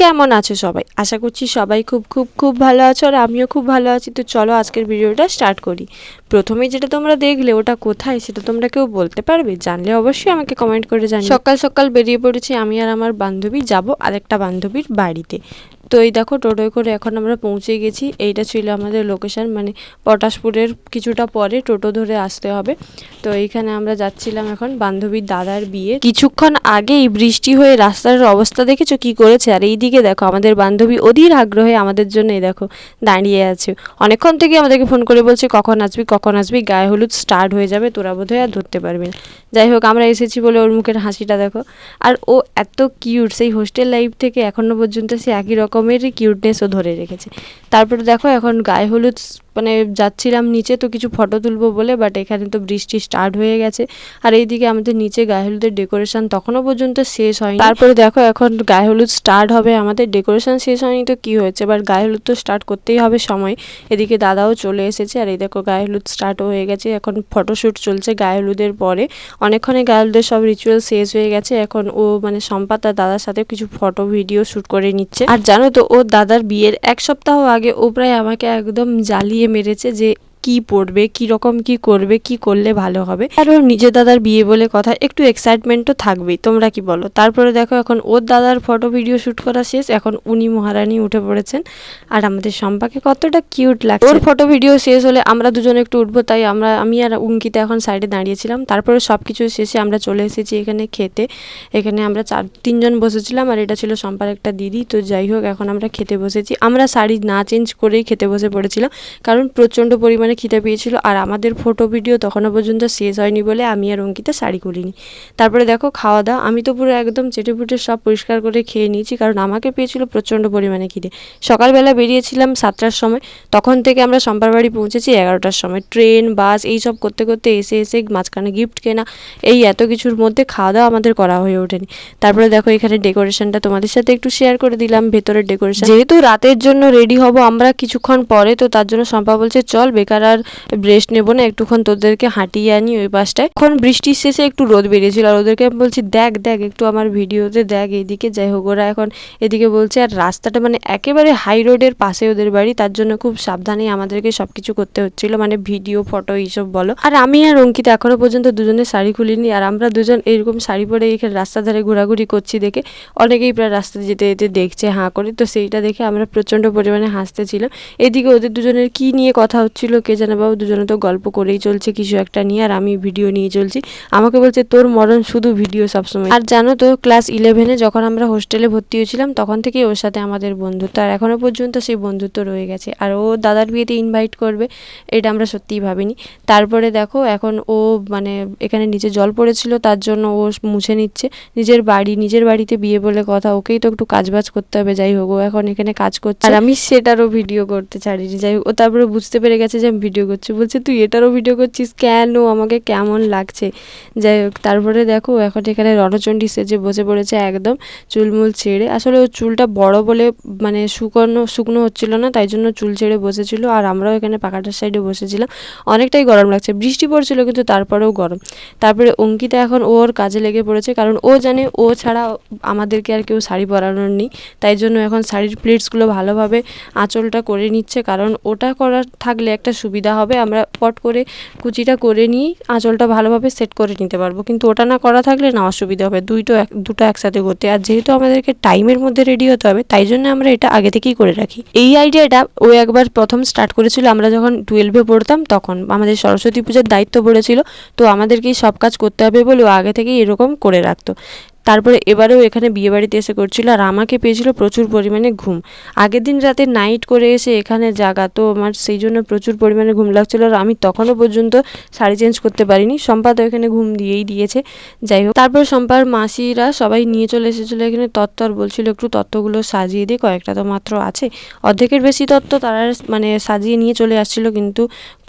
কেমন আছো সবাই? আশা করছি সবাই খুব খুব খুব ভালো আছো আর আমিও খুব ভালো আছি। তো চলো আজকের ভিডিওটা স্টার্ট করি। প্রথমেই যেটা তোমরা দেখলে ওটা কোথায় সেটা তোমরা কেউ বলতে পারবে? জানলে অবশ্যই আমাকে কমেন্ট করে জানিও। সকাল সকাল বেরিয়ে পড়েছি আমি আর আমার বান্ধবী, যাব আরেকটা বান্ধবীর বাড়িতে। তো এই দেখো টোটোয় করে এখন আমরা পৌঁছে গেছি। এইটা ছিল আমাদের লোকেশন, মানে পটাশপুরের কিছুটা পরে টোটো ধরে আসতে হবে। তো এইখানে আমরা যাচ্ছিলাম এখন বান্ধবীর দাদার বিয়ে। কিছুক্ষণ আগেই বৃষ্টি হয়ে রাস্তার অবস্থা দেখেছো কি করেছে? আর এইদিকে দেখো আমাদের বান্ধবী অধীর আগ্রহে আমাদের জন্য এই দেখো দাঁড়িয়ে আছে। অনেকক্ষণ থেকে আমাদেরকে ফোন করে বলছে কখন আসবি কখন আসবি, গায়ে হলুদ স্টার্ট হয়ে যাবে, তোরা বোধহয় আর ধরতে পারবি না। যাই হোক আমরা এসেছি বলে ওর মুখের হাসিটা দেখো। আর ও এত কিউট, সেই হোস্টেল লাইফ থেকে এখনো পর্যন্ত সে একই রকমেরই কিউটনেসও ধরে রেখেছে। তারপরে দেখো এখন গায়ে হলুদ মানে যাচ্ছিলাম নিচে তো কিছু ফটো তুলবো বলে, বাট এখানে তো বৃষ্টি স্টার্ট হয়ে গেছে। আর এইদিকে আমাদের নিচে গায়ে হলুদের ডেকোরেশন তখনও পর্যন্ত শেষ হয়নি। তারপরে দেখো এখন গায়ে হলুদ স্টার্ট হবে, আমাদের ডেকোরেশন শেষ হয়নি তো কি হয়েছে, এবার গায়ে হলুদ তো স্টার্ট করতেই হবে সময়। এদিকে দাদাও চলে এসেছে আর এই দেখো গায়ে হলুদ স্টার্টও হয়ে গেছে। এখন ফটোশ্যুট চলছে গায়ে হলুদের পরে। অনেকক্ষণে গায়ে হলুদের সব রিচুয়াল শেষ হয়ে গেছে। এখন ও মানে সম্পাদ আর দাদার সাথে কিছু ফটো ভিডিও শ্যুট করে নিচ্ছে। আর জানো তো ওর দাদার বিয়ের এক সপ্তাহ আগে ও প্রায় আমাকে একদম জ্বালিয়ে মেরেছে যে কি পড়বে, কি রকম কি করবে, কি করলে ভালো হবে। আর ওর নিজের দাদার বিয়ে বলে কথা, একটু এক্সাইটমেন্ট তো থাকবেই, তোমরা কি বলো? তারপরে দেখো এখন ওর দাদার ফটো ভিডিও শ্যুট করা শেষ, এখন উনি মহারানী উঠে পড়েছেন আর আমাদের সম্পাকে কতটা কিউট লাগছে। ওর ফটো ভিডিও শেষ হলে আমরা দুজনে একটু উঠবো, তাই আমি আর অঙ্কিতা এখন সাইডে দাঁড়িয়েছিলাম। তারপরে সব কিছু শেষে আমরা চলে এসেছি এখানে খেতে। এখানে আমরা তিনজন বসেছিলাম আর এটা ছিল সম্পার একটা দিদি। তো যাই হোক এখন আমরা খেতে বসেছি। আমরা শাড়ি না চেঞ্জ করেই খেতে বসে পড়েছিলাম, কারণ প্রচণ্ড পরিমাণে খিদে পেয়েছিল। আর আমাদের ফটো ভিডিও তখনও পর্যন্ত শেষ হয়নি বলে আমি আর অঙ্কিতা শাড়ি খুলিনি। তারপরে দেখো খাওয়া দাওয়া, আমি তো পুরো একদম চেটেপুটে সব পরিষ্কার করে খেয়ে নিয়েছি, কারণ আমাকে পেয়েছিল প্রচণ্ড পরিমাণে খিদে। সকালবেলা বেরিয়েছিলাম 7টার সময়, তখন থেকে আমরা সম্পার বাড়ি পৌঁছেছি 11টার সময়। ট্রেন বাস এই সব করতে করতে এসে মাঝখানে গিফট কেনা, এই এত কিছুর মধ্যে খাওয়া দাওয়া আমাদের করা হয়ে ওঠেনি। তারপরে দেখো এখানে ডেকোরেশনটা তোমাদের সাথে একটু শেয়ার করে দিলাম, ভেতরের ডেকোরেশন। যেহেতু রাতের জন্য রেডি হব আমরা কিছুক্ষণ পরে, তো তার জন্য সম্পা বলছে চল বেকার আর রেস্ট নেবো না, একটুক্ষণ তোদেরকে হাঁটিয়ে আনি ওই পাশটায়। এখন বৃষ্টির শেষে একটু রোদ বেরিয়েছিল আর ওদেরকে আমি বলছি দেখ দেখ একটু আমার ভিডিওতে দেখ এইদিকে। যাই হোক ওরা এখন এদিকে বলছে, আর রাস্তাটা মানে একেবারে হাই রোডের পাশে ওদের বাড়ি, তার জন্য খুব সাবধানে আমাদেরকে সবকিছু করতে হচ্ছিল, মানে ভিডিও ফটো এইসব বলো। আর আমি আর অঙ্কিতা এখনো পর্যন্ত দুজনে শাড়ি খুলিনি, আর আমরা দুজন এরকম শাড়ি পরে এখানে রাস্তা ধারে ঘোরাঘুরি করছি দেখে অনেকেই প্রায় রাস্তায় যেতে যেতে দেখছে হাঁ করে। তো সেইটা দেখে আমরা প্রচণ্ড পরিমাণে হাসতেছিলাম। এদিকে ওদের দুজনের কি নিয়ে কথা হচ্ছিল কে জানে বাবু, দুজনে তো গল্প করেই চলছে কিছু একটা নিয়ে, আর আমি ভিডিও নিয়ে চলছি। আমাকে বলছে তোর মরণ শুধু ভিডিও সবসময়। আর জানো তো ক্লাস 11-এ যখন আমরা হোস্টেলে ভর্তি হয়েছিলাম তখন থেকেই ওর সাথে আমাদের বন্ধুত্ব, আর এখনও পর্যন্ত সেই বন্ধুত্ব রয়ে গেছে। আর ও দাদার বিয়েতে ইনভাইট করবে এটা আমরা সত্যিই ভাবিনি। তারপরে দেখো এখন ও মানে এখানে নিচে জল পড়েছিল তার জন্য ও মুছে নিচ্ছে। নিজের বাড়িতে বিয়ে বলে কথা, ওকেই তো একটু কাজবাজ করতে হবে। যাই হোক ও এখন এখানে কাজ করছে আর আমি সেটারও ভিডিও করতে ছাড়িনি। যাই হোক ও তারপরে বুঝতে পেরে গেছে যে আমি ভিডিও করছি, বলছে তুই এটারও ভিডিও করছিস কেন, আমাকে কেমন লাগছে। যাই হোক তারপরে দেখো এখন এখানে রণচণ্ডী সেজে বসে পড়েছে একদম চুলমুল ছেড়ে। আসলে ও চুলটা বড় বলে মানে শুকনো হচ্ছিল না, তাই জন্য চুল ছেড়ে বসেছিল। আর আমরাও এখানে পাখাটার সাইডে বসেছিলাম। অনেকটাই গরম লাগছে, বৃষ্টি পড়ছিল কিন্তু তারপরেও গরম। তারপরে অঙ্কিতা এখন ওর কাজে লেগে পড়েছে, কারণ ও জানে ও ছাড়া আমাদেরকে আর কেউ শাড়ি পরানোর নেই, তাই জন্য এখন শাড়ির প্লিটসগুলো ভালোভাবে আঁচলটা করে নিচ্ছে, কারণ ওটা করার থাকলে একটা সুবিধা হবে, আমরা পট করে কুচিটা করে নিয়ে আঁচলটা ভালোভাবে সেট করে নিতে পারবো। কিন্তু ওটা না করা থাকলে না অসুবিধা হবে দুটো একসাথে করতে। আর যেহেতু আমাদেরকে টাইমের মধ্যে রেডি হতে হবে তাই জন্য আমরা এটা আগে থেকেই করে রাখি। এই আইডিয়াটা ও একবার প্রথম স্টার্ট করেছিল আমরা যখন 12-এ পড়তাম, তখন আমাদের সরস্বতী পূজার দায়িত্ব পড়েছিল, তো আমাদেরকেই সব কাজ করতে হবে বলে ও আগে থেকেই এরকম করে রাখতো। তারপরে এবারেও এখানে বিয়েবাড়িতে এসে করছিল আর আমাকে পেয়েছিল প্রচুর পরিমাণে ঘুম। আগের দিন রাতে নাইট করে এসে এখানে জাগা, তো আমার সেই জন্য প্রচুর পরিমাণে ঘুম লাগছিল। আর আমি তখনও পর্যন্ত শাড়ি চেঞ্জ করতে পারিনি, সম্পা তো এখানে ঘুম দিয়েই দিয়েছে। যাই হোক তারপর সম্পার মাসিরা সবাই নিয়ে চলে এসেছিলো এখানে তত্ত্ব, আর বলছিল একটু তত্ত্বগুলো সাজিয়ে দিয়ে, কয়েকটা তো মাত্র আছে, অর্ধেকের বেশি তত্ত্ব তারা মানে সাজিয়ে নিয়ে চলে আসছিলো, কিন্তু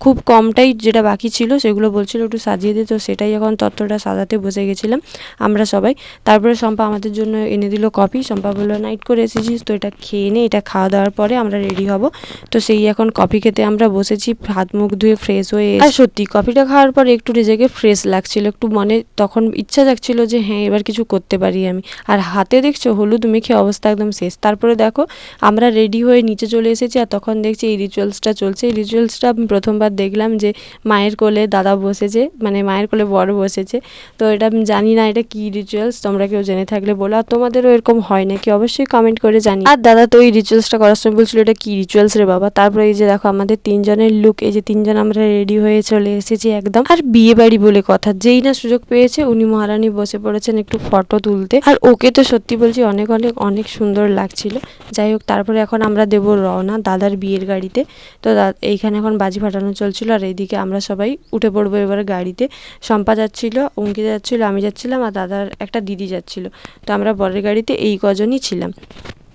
খুব কমটাই যেটা বাকি ছিল সেগুলো বলছিল একটু সাজিয়ে দিই। তো সেটাই এখন তত্ত্বটা সাজাতে বসে গেছিলাম আমরা সবাই। তারপরে শম্পা আমাদের জন্য এনে দিল কফি। শম্পা বললো নাইট করে এসেছিস তো এটা খেয়ে নে, এটা খাওয়া দাওয়ার পরে আমরা রেডি হব। তো সেই এখন কফি খেতে আমরা বসেছি, হাত মুখ ধুয়ে ফ্রেশ হয়ে। আর সত্যি কফিটা খাওয়ার পরে একটু নিজেকে ফ্রেশ লাগছিল, একটু মনে তখন ইচ্ছা যাচ্ছিল যে হ্যাঁ এবার কিছু করতে পারি আমি। আর হাতে দেখছো হলুদ মেখে অবস্থা একদম শেষ। তারপরে দেখো আমরা রেডি হয়ে নিচে চলে এসেছি, আর তখন দেখছি এই রিচুয়ালসটা চলছে। এই রিচুয়ালসটা আমি প্রথমবার দেখলাম যে মায়ের কোলে দাদা বসেছে, মানে মায়ের কোলে বড় বসেছে। তো এটা আমি জানি না এটা কি রিচুয়ালস, তোমরা কেউ জেনে থাকলে বলো, আর তোমাদেরও এরকম হয় নাকি অবশ্যই কমেন্ট করে জানি। আর দাদা তো এই রিচুয়ালসটা করার সময় বলছিল এটা কি রিচুয়ালস রে বাবা। তারপরে এই যে দেখো আমাদের তিনজনের লুক, এই যে তিনজন আমরা রেডি হয়ে চলে এসেছি একদম। আর বিয়ে বাড়ি বলে কথা, যেই না সুযোগ পেয়েছে উনি মহারানী বসে পড়েছেন একটু ফটো তুলতে। আর ওকে তো সত্যি বলছি অনেক অনেক অনেক সুন্দর লাগছিল। যাই হোক তারপরে এখন আমরা দেবো রওনা দাদার বিয়ের গাড়িতে। তো এইখানে এখন বাজি ফাটানো চলছিল, আর এইদিকে আমরা সবাই উঠে পড়বো এবার গাড়িতে। শম্পা যাচ্ছিল, অঙ্কিতা যাচ্ছিল, আমি যাচ্ছিলাম, আর দাদার একটা দিদি যাচ্ছিল। তো আমরা বরের গাড়িতে এই কজনই ছিলাম।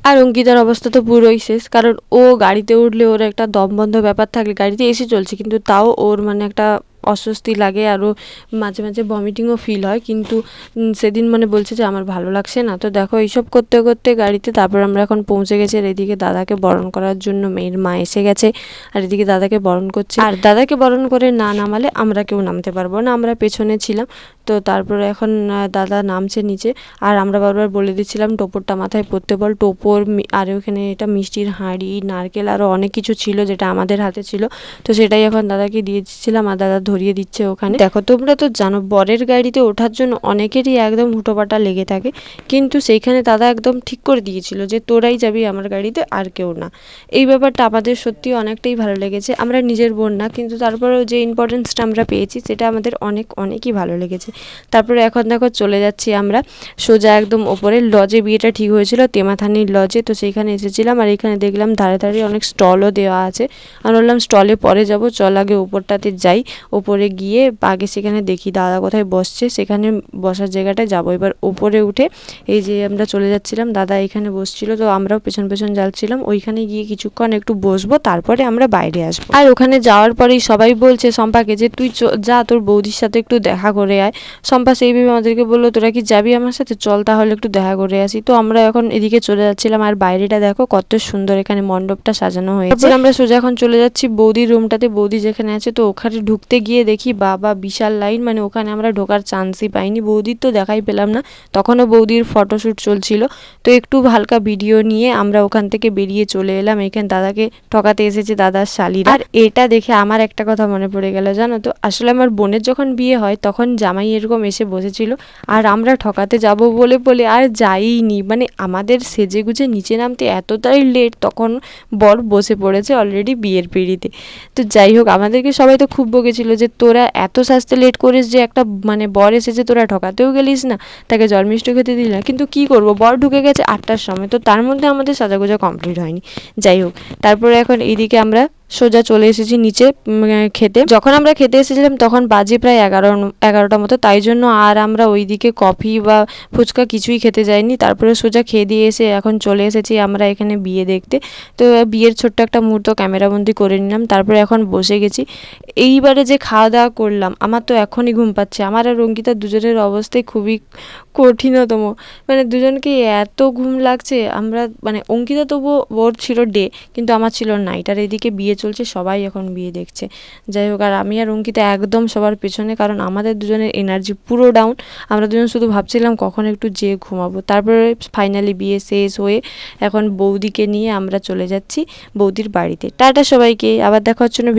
আর অঙ্কিতার অবস্থা তো পুরোই শেষ, কারণ ও গাড়িতে উঠলে ওর একটা দম বন্ধ ব্যাপার থাকে। গাড়িতে এসি চলছে কিন্তু তাও ওর মানে একটা অস্বস্তি লাগে, আরও মাঝে মাঝে ভমিটিংও ফিল হয়। কিন্তু সেদিন মানে বলছে যে আমার ভালো লাগছে না। তো দেখো এইসব করতে করতে গাড়িতে তারপর আমরা এখন পৌঁছে গেছি। আর এদিকে দাদাকে বরণ করার জন্য মেয়ের মা এসে গেছে, আর এদিকে দাদাকে বরণ করছে। আর দাদাকে বরণ করে না নামালে আমরা কেউ নামতে পারবো না, আমরা পেছনে ছিলাম। তো তারপরে এখন দাদা নামছে নিচে, আর আমরা বারবার বলে দিচ্ছিলাম টোপরটা মাথায় পরতে বল। টোপর আর ওখানে এটা মিষ্টির হাঁড়ি, নারকেল, আরও অনেক কিছু ছিল যেটা আমাদের হাতে ছিল। তো সেটাই এখন দাদাকে দিয়ে দিচ্ছিলাম, আর দাদা ধরিয়ে দিচ্ছে ওখানে। দেখো তোমরা তো জানো বরের গাড়িতে ওঠার জন্য অনেকেরই একদম হুটোপাটা লেগে থাকে, কিন্তু সেইখানে দাদা একদম ঠিক করে দিয়েছিল যে তোরাই যাবি আমার গাড়িতে, আর কেউ না। এই ব্যাপারটা আমাদের সত্যি অনেকটাই ভালো লেগেছে। আমরা নিজের বোন না, কিন্তু তারপরেও যে ইম্পর্টেন্সটা আমরা পেয়েছি সেটা আমাদের অনেক অনেকই ভালো লেগেছে। তারপরে এখন দেখো চলে যাচ্ছি আমরা সোজা একদম ওপরে লজে, বিয়েটা ঠিক হয়েছিল তেমাথানির লজে। তো সেইখানে এসেছিলাম, আর এখানে দেখলাম ধারে ধারে অনেক স্টলও দেওয়া আছে। আর বললাম স্টলে পরে যাব, চল আগে ওপরটাতে যাই, ওপরে গিয়ে আগে সেখানে দেখি দাদা কোথায় বসছে, সেখানে বসার জায়গাটায় যাবো। এবার ওপরে উঠে এই যে আমরা চলে যাচ্ছিলাম, দাদা এখানে বসছিল, তো আমরাও পেছন পেছন যাচ্ছিলাম। ওইখানে গিয়ে কিছুক্ষণ একটু বসবো, তারপরে আমরা বাইরে আসবো। আর ওখানে যাওয়ার পরেই সবাই বলছে শম্পাকে যে তুই যা তোর বৌদির সাথে একটু দেখা করে আয়। শম্পা সেইভাবে আমাদেরকে বললো তোরা কি যাবি আমার সাথে, চল তাহলে একটু দেখা করে আসি। তো আমরা এখন এদিকে চলে যাচ্ছিলাম, আর বাইরেটা দেখো কত সুন্দর, এখানে মণ্ডপটা সাজানো হয়েছে। তারপর আমরা সোজা এখন চলে যাচ্ছি বৌদির রুমটাতে, বৌদি যেখানে আছে। তো ওখানে ঢুকতে গিয়ে দেখি বাবা বিশাল লাইন, মানে ওখানে আমরা ঢোকার চান্সই পাইনি। বৌদির তো দেখাই পেলাম না, তখনও বৌদির ফটোশ্যুট চলছিল। তো একটু হালকা ভিডিও নিয়ে আমরা ওখান থেকে বেরিয়ে চলে এলাম। এখানে দাদাকে ঠকাতে এসেছে দাদার শালিরা। আর এটা দেখে আমার একটা কথা মনে পড়ে গেল, জানো তো, আসলে আমার বোনের যখন বিয়ে হয় তখন জামাই এরকম এসে বসেছিল, আর আমরা ঠকাতে যাব বলে বলে আর যাইনি। মানে আমাদের সেজে গুজে নিচে নামতে এতটাই লেট, তখন বর বসে পড়েছে অলরেডি বিয়ের পিঁড়িতে। তো যাই হোক আমাদেরকে সবাই তো খুব বকেছিল যে তোরা এত সাজতে লেট করিস, যে একটা মানে বর এসেছে তোরা ঠকাতেও গেলিস না, তাকে জল মিষ্টি খেতে দিলি না। কিন্তু কি করব, বর ঢুকে গেছে 8টার সময়, তো তার মধ্যে আমাদের সাজাগোজা কমপ্লিট হয়নি। যাই হোক তারপরে এখন এইদিকে আমরা সোজা চলে এসেছি নিচে খেতে। যখন আমরা খেতে এসেছিলাম তখন বাজে প্রায় 11টার মতো, তাই জন্য আর আমরা ওইদিকে কফি বা ফুচকা কিছুই খেতে যাইনি। তারপরে সোজা খেয়ে দিয়ে এসে এখন চলে এসেছি আমরা এখানে বিয়ে দেখতে। তো বিয়ের ছোট্ট একটা মুহূর্ত ক্যামেরাবন্দি করে নিলাম, তারপরে এখন বসে গেছি। এইবারে যে খাওয়া দাওয়া করলাম, আমার তো এখনই ঘুম পাচ্ছে। আমার আর অঙ্কিতা দুজনের অবস্থাই খুবই কঠিনতম, মানে দুজনকে এত ঘুম লাগছে। আমরা মানে অঙ্কিতা তবুও ওর ছিল ডে, কিন্তু আমার ছিল নাইট। আর এদিকে বিয়ে চলছে, সবাই এখন বিয়ে দেখছে। যাই হোক আর আমি আর অঙ্কিতা একদম সবার পেছনে, কারণ আমাদের দুজনের এনার্জি পুরো ডাউন। আমরা দুজন শুধু ভাবছিলাম কখন একটু যেয়ে ঘুমাবো। তারপরে ফাইনালি বিয়ে শেষ হয়ে এখন বৌদিকে নিয়ে আমরা চলে যাচ্ছি বৌদির বাড়িতে। টাটা সবাইকে, আবার দেখা হচ্ছে না।